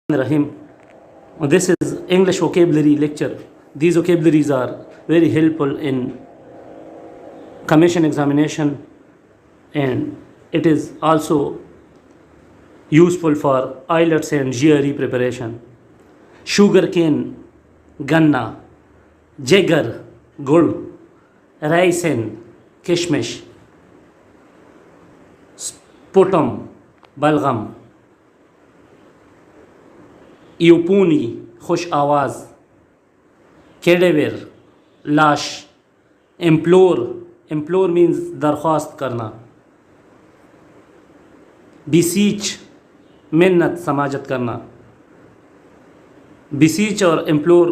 Rahim. This is English vocabulary lecture. These vocabularies are very helpful in commission examination, and it is also useful for IELTS and GRE preparation. Sugar cane, ganna, jagar, gul, raisin, kishmish, sputum, balgam, یوپونی خوش آواز، کیڈیور لاش، امپلور means درخواست کرنا، بیسیچ منت سماجت کرنا. بیسیچ اور امپلور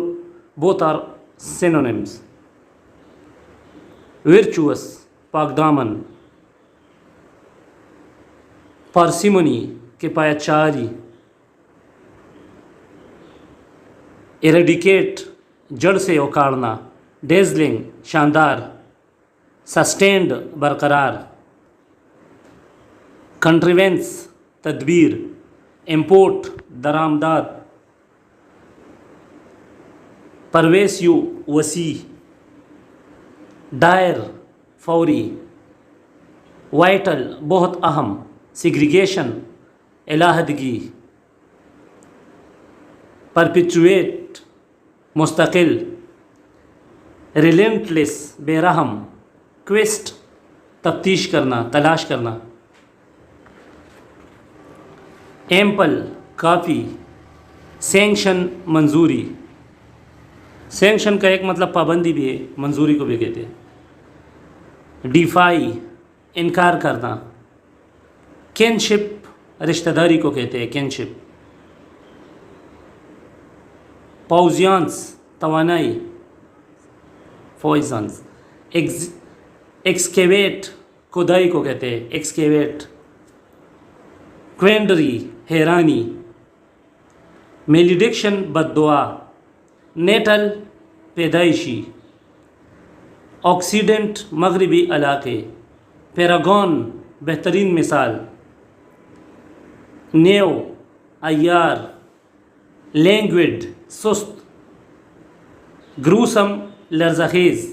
both are synonyms. Virtuous پاک دامن، پارسیمونی کفایتچاری، ایریڈیکیٹ جڑ سے اکاڑنا، ڈیزلنگ شاندار، سسٹینڈ برقرار، کنٹریوینس تدبیر، امپورٹ درآمدات، پرویسیو وسیع، ڈائر فوری، وائٹل بہت اہم، سیگریگیشن علیحدگی، پرپیچویٹ مستقل، ریلنٹلیس بے رحم، کویسٹ تفتیش کرنا تلاش کرنا، ایمپل کافی، سینکشن منظوری. سینکشن کا ایک مطلب پابندی بھی ہے، منظوری کو بھی کہتے ہیں. ڈیفائی انکار کرنا. کینشپ رشتہ داری کو کہتے ہیں کینشپ. پاؤزیانس توانائی، پوائزنس. ایکسکیویٹ کھدائی کو کہتے ہیں ایکسکیویٹ. کوینڈری حیرانی. میلیڈکشن بد دعا. نیٹل پیدائشی. آکسیڈنٹ مغربی علاقے. پیراگون بہترین مثال. نیو عیار. لینگویڈ سست. گروسم لرزخیز.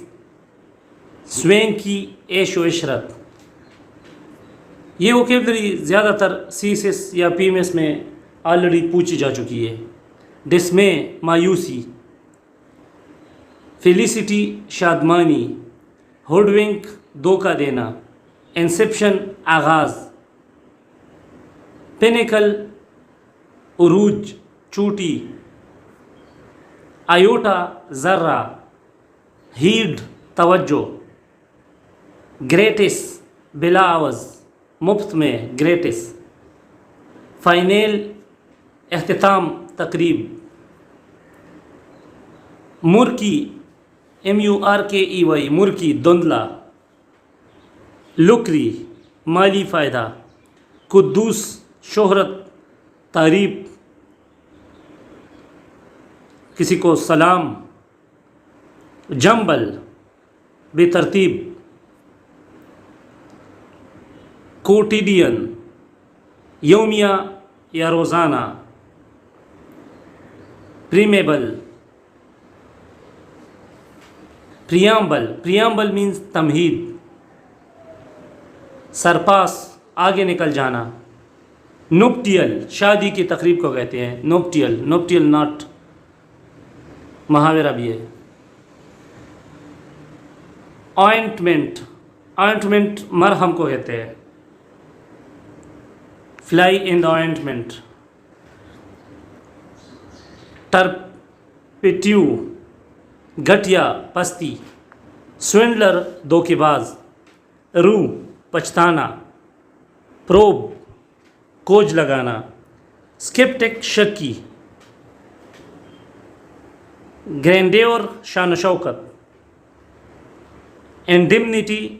سوینگ کی عیش و عشرت. یہ ووکیبلری زیادہ تر سی ایس ایس یا پی ایم ایس میں آلریڈی پوچھی جا چکی ہے. ڈسمے مایوسی. فیلیسٹی شادمانی. ہوڈ ونک دھوکہ دینا. انسیپشن آغاز. پینیکل عروج چوٹی. آیوٹا ذرہ. ہیڈ توجہ. گریٹس بلا عوض مفت میں گریٹس. فائنل اختتام تقریب. مرکی MURKEY مرکی دھندلا. لکری مالی فائدہ. قدوس شہرت تعریف، کسی کو سلام. جمبل بے ترتیب. کوٹیڈین یومیہ یا روزانہ. پریمیبل. پریامبل مینز تمہید. سرپاس آگے نکل جانا. نوپٹیل شادی کی تقریب کو کہتے ہیں نوپٹیل ناٹ محاورہ بھی ہے. آئنٹمنٹ مرہم کو کہتے ہیں. فلائی ان دا آئنٹمنٹ. ٹرپیٹیو گھٹیا پستی. سوینڈلر دھوکے باز. رو پچھتانا. پروب کوج لگانا. سکیپٹک شکی. گرینڈیور شان و شوکت. انڈیمنیٹی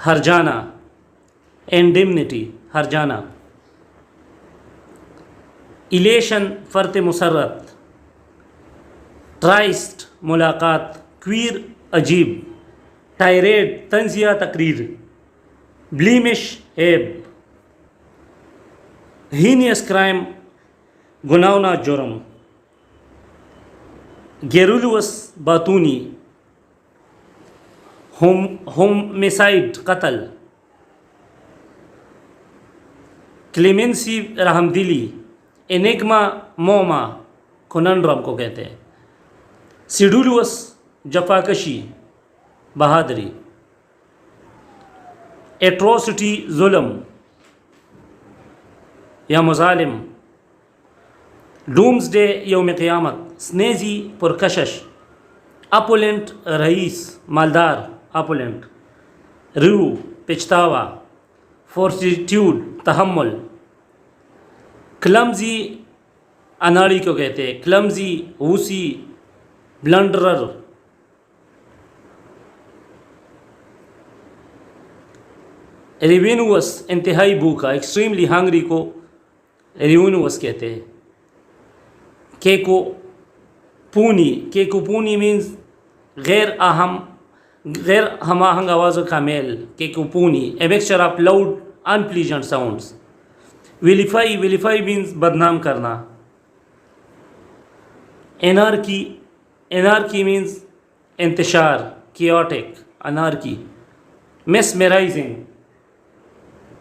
ہرجانہ. ایلیشن فرط مسرت. ٹرائسٹ ملاقات. کویر عجیب. ٹائریڈ طنزیہ تقریر. بلیمش عیب. ہینیس کرائم گناونا جرم، گیرولوس باتونی، ہومسائڈ قتل، کلیمنسی رحم دلی، انگما موما کننڈرم کو کہتے ہیں، سیڈولوس جفاکشی بہادری، ایٹروسٹی ظلم یا مظالم، ڈومز ڈے یوم قیامت، سنیزی پرکشش، اپولنٹ رئیس مالدار اپولنٹ، ریو پچھتاوا، فورٹیٹیوڈ تحمل، کلمزی اناڑی کو کہتے ہیں، کلمزی اوسی بلنڈرر، ریوینوس انتہائی بھوکا، ایکسٹریملی ہنگری کو ریوینوس کہتے ہیں، کیکو پونی مینز غیر ہم آہنگ آوازوں کا میل، cacophony a mixture of loud unpleasant sounds, vilify means بدنام کرنا، انارکی مینز انتشار، کیوٹک انارکی، میسمرائزنگ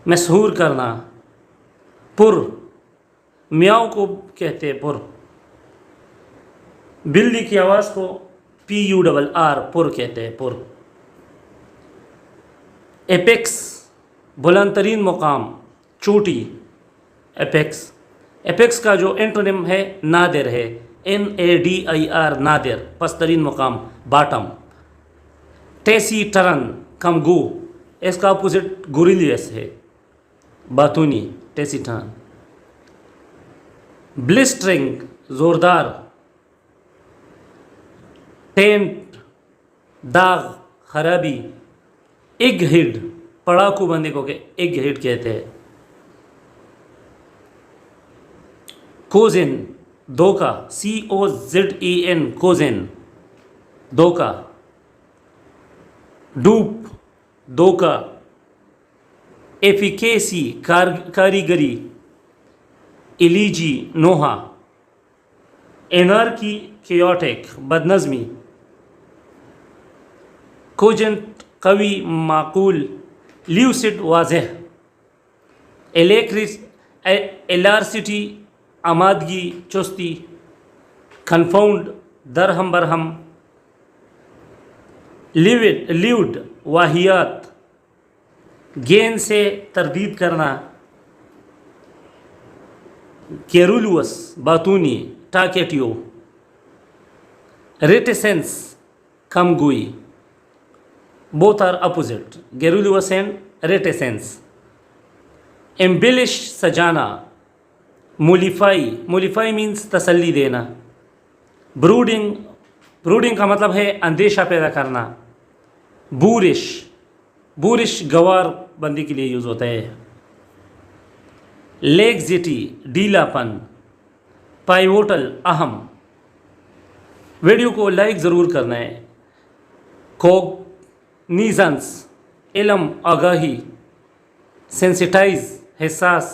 مسحور کرنا، پر میاؤ کو کہتے ہیں پر، بلی کی آواز کو PURR پر کہتے ہیں پر، ایپیکس بلند ترین مقام، چوٹی، ایپیکس کا جو انٹونیم ہے نادر ہے، NADIR نادر، پس ترین مقام، باٹم، ٹیسی ٹرن کمگو، اس کا اپوزٹ گوریلیس ہے، باتونی ٹیسی ٹرن، بلسٹرنگ زوردار، ٹینٹ داغ خرابی، ایگ ہیڈ پڑاکو بندے کو کہ ایگ ہیڈ کہتے ہیں، کوزن دھوکا، COZEN کوزن دھوکا، ڈوپ دھوکا، ایفیکیسی کاریگری، ایلیجی نوحہ، انارکی کیوٹک بدنظمی، کوجنٹ قوی معقول، لیوسڈ واضح، الارسٹی آمادگی چستی، کنفاؤنڈ درہم برہم، لیوڈ واہیات، گین سے تردید کرنا، کیرولوس باتونی ٹاکیٹیو، ریٹیسنس کم گوئی، both are opposite، garrulous and reticence, embellish سجانا، مولیفائی مینز تسلی دینا، بروڈنگ کا مطلب ہے اندیشہ پیدا کرنا، بورش گوار بندی کے لیے یوز ہوتا ہے، لیگزٹی ڈھیلا پن، پائیوٹل اہم، ویڈیو کو لائک ضرور کرنا ہے، کوگنیزنس علم آگاہی، سینسیٹائز حساس،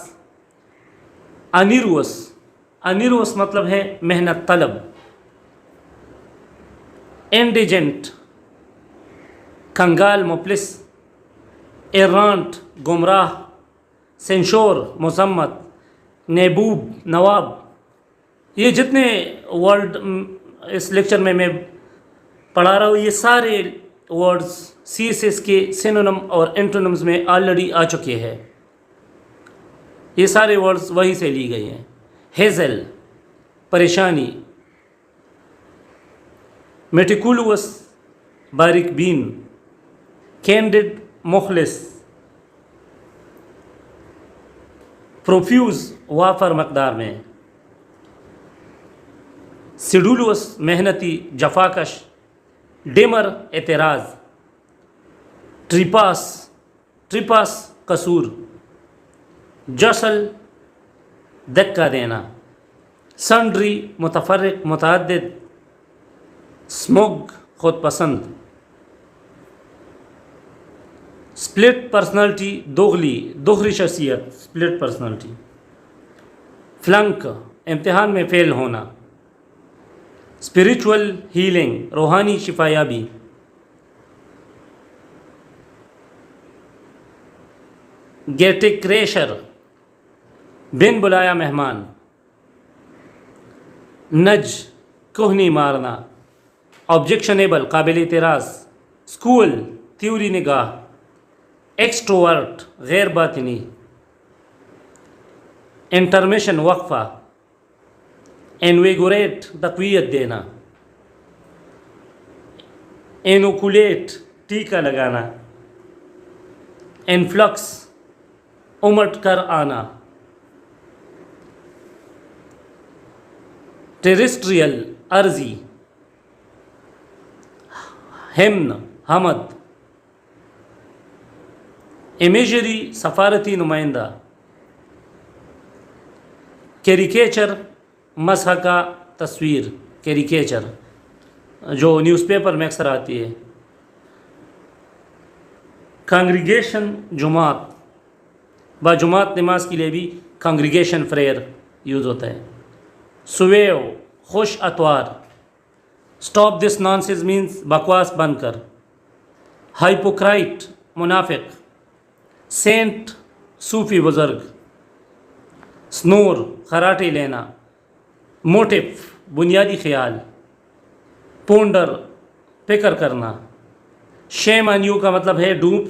انیروس مطلب ہے محنت طلب، انڈیجنٹ کنگال مفلس، ایرانٹ گمراہ، سینشور مذمت، نیبوب نواب، یہ جتنے ورڈ اس لیکچر میں پڑھا رہا ہوں یہ سارے ورڈز CSS کے سینونم اور اینٹونمز میں آلریڈی آ چکے ہیں، یہ سارے ورڈز وہی سے لی گئی ہیں، ہیزل پریشانی، میٹیکولوس باریک بین، کینڈڈ مخلص، پروفیوز وافر مقدار میں، سیڈولوس محنتی جفاکش، ڈیمر اعتراض، ٹریپاس قصور، جسل دھکا دینا، سنڈری متفرق متعدد، اسموگ خود پسند، سپلٹ پرسنالٹی دوغلی شخصیت، سپلٹ پرسنالٹی، فلنک امتحان میں فیل ہونا. اسپریچول ہیلنگ روحانی شفا یابی. گیٹک کریشر بن بلایا مہمان. نج کوہنی مارنا. آبجیکشنیبل قابل اعتراض. اسکول تھیوری نگاہ. ایکسٹروورٹ غیر باطنی. انٹرمیشن وقفہ. انویگوریٹ تقویت دینا. اینوکولیٹ ٹیکا لگانا. انفلکس امٹ کر آنا. ٹیریسٹریل ارضی. ہمن حمد. امیجری سفارتی نمائندہ. کیریکیچر مسح کا تصویر. کیریکیچر جو نیوز پیپر میں اکثر آتی ہے. کانگریگیشن جماعت. باجماعت نماز کے لیے بھی کانگریگیشن پریئر یوز ہوتا ہے. سویو خوش اتوار. اسٹاپ دس نانسنس مینس بکواس بند کر. ہائپوکرائٹ منافق. سینٹ صوفی بزرگ. سنور خراٹے لینا. موٹیو بنیادی خیال. پونڈر فکر کرنا. شیم آن یو کا مطلب ہے ڈوب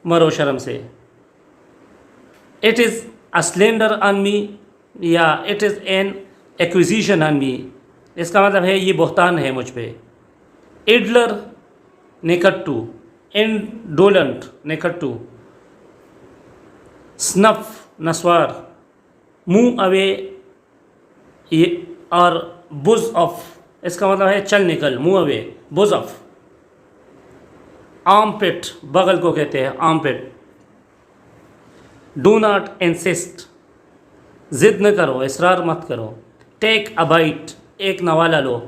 مرو شرم سے. اٹ از اے سلینڈر آن می یا اٹ از این ایکوزیشن آن می. اس کا مطلب ہے یہ بہتان ہے مجھ پہ. ایڈلر نکٹو. انڈولنٹ نکٹو. سنف نسوار. منہ اوے اور بز آف اس کا مطلب ہے چل نکل. منہ اوے بز آف. آم پٹ بغل کو کہتے ہیں آم پٹ. ڈو ناٹ انسسٹ ضد نہ کرو اصرار مت کرو. ٹیک اے بائٹ ایک نوالا لو.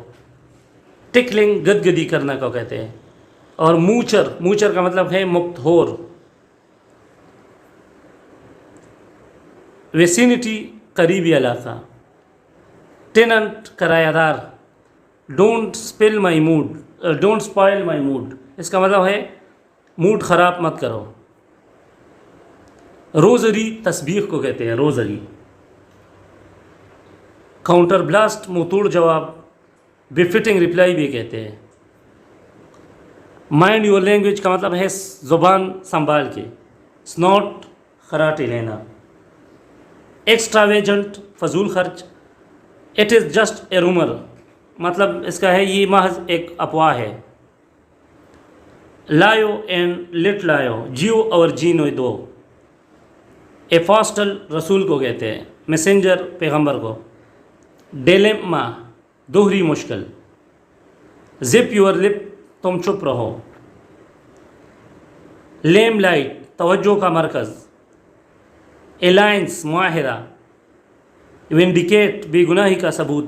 ٹکلنگ گدگدی کرنا کو کہتے ہیں. اور موچر موچر کا مطلب ہے مکت ہور. ویسینٹی قریبی علاقہ. ٹیننٹ کرایہ دار. Don't spell my mood don't spoil my mood اس کا مطلب ہے موڈ خراب مت کرو. روزری تسبیح کو کہتے ہیں روزری. کاؤنٹر بلاسٹ منہ توڑ جواب. بفٹنگ ریپلائی بھی کہتے ہیں. مائنڈ یور لینگویج کا مطلب ہے زبان سنبھال کے. سنوٹ خراٹے لینا. ایکسٹراویجنٹ فضول خرچ. It is just a rumour مطلب اس کا ہے یہ محض ایک افواہ ہے. لایو اینڈ لٹ لایو جیو اور جینو دو. ایپاسٹل رسول کو کہتے ہیں. میسنجر پیغمبر کو. ڈیلیما دوہری مشکل. زپ یور لپ تم چپ رہو. لیم لائٹ توجہ کا مرکز. الائنس معاہدہ. ونڈیکیٹ بے گناہی کا ثبوت.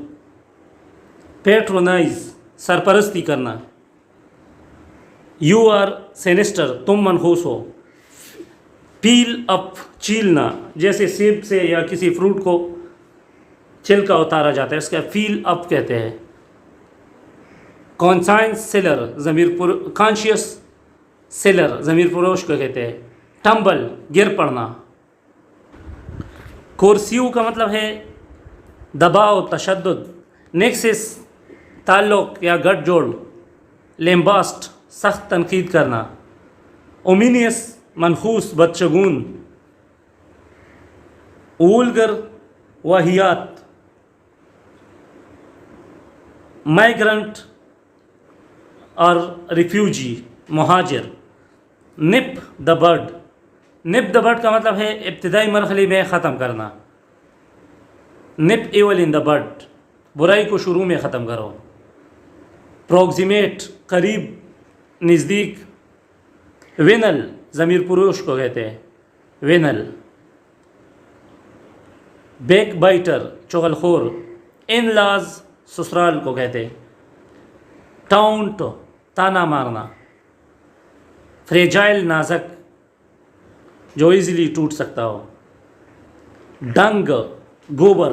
پیٹرونائز سرپرستی کرنا. یو آر سینسٹر تم منحوس ہو. پیل اپ چیلنا جیسے سیب سے یا کسی فروٹ کو چھلکا اتارا جاتا ہے اس کا فیل اپ کہتے ہیں. کانسائنس سیلر کانشیس سیلر ضمیر فروش کو کہتے ہیں. ٹمبل گر پڑنا. کورسیو کا مطلب ہے دباؤ تشدد. نیکسس تعلق یا گٹھ جوڑ. لیمباسٹ سخت تنقید کرنا. اومینیس منحوس بدشگون. وولگر واہیات. مائیگرنٹ اور ریفیوجی مہاجر. نپ دا برڈ. نپ دا برڈ کا مطلب ہے ابتدائی مرحلے میں ختم کرنا. نپ ایول ان دا برڈ برائی کو شروع میں ختم کرو. پروگزیمیٹ قریب نزدیک. وینل ضمیر پروش کو کہتے ہیں وینل. بیک بائٹر چغل خور. ان لاز سسرال کو کہتے. ٹاؤنٹ تانا مارنا. فریجائل نازک جو ایزیلی ٹوٹ سکتا ہو. ڈنگ گوبر.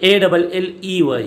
ALLEY,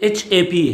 HAP